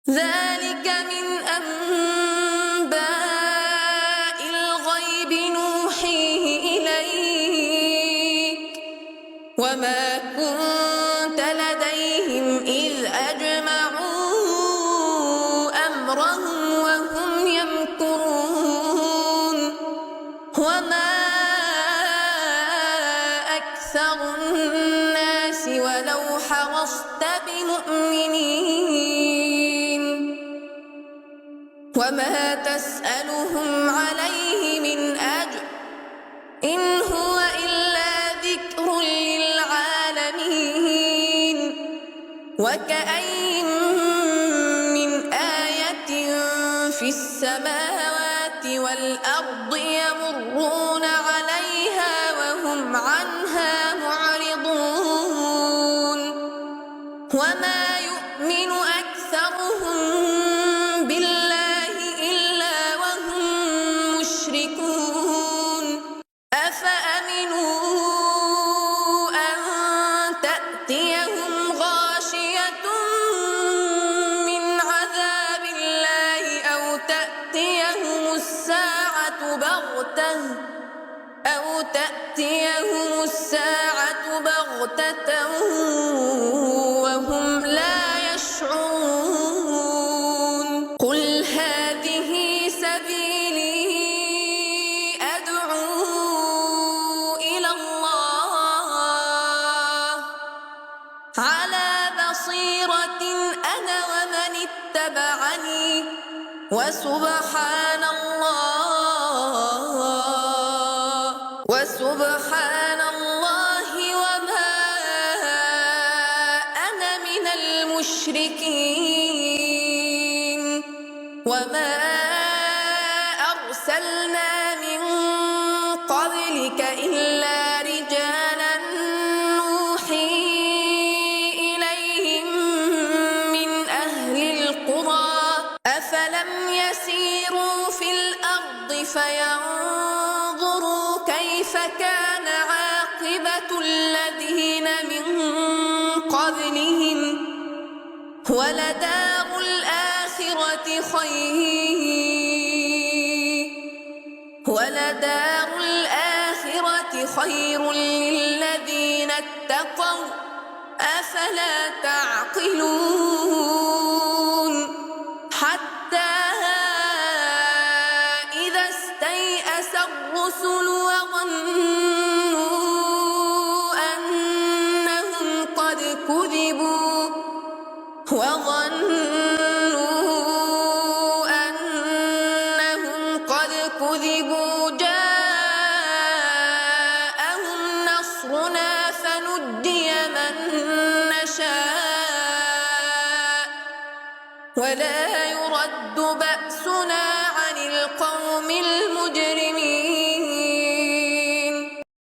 ذلك من أنباء الغيب نوحيه إليك وما كنت لديهم إذ أجمعوا أمرهم وهم يمكرون وما أكثر الناس ولو حرصت بمؤمنين وما تسألهم عليه من أجر إن هو إلا ذكر للعالمين وكأين من آية في السماوات والأرض يمرون عليها وهم عنها معرضون وما يؤمن أكثرهم بالله إلا وهم مشركون أفأمنوا أن تأتيهم غاشية من عذاب الله أو تأتيهم الساعة بغتة وهم لا يشعرون قل هذه سبيلي أدعو إلى الله على بصيرة أنا ومن اتبعني وسبحان الله وما أنا من المشركين وما أرسلنا من قبلك إلا رجالا نوحي إليهم من أهل القرى أفلم يسيروا في الأرض فينظروا كيف كان عاقبة الذين من قبلهم ولدار الآخرة خير للذين اتقوا أفلا تعقلون حتى إذا استيأس الرسل وظنوا أنهم قد كذبوا جاءهم نصرنا فنجي من نشاء ولا يرد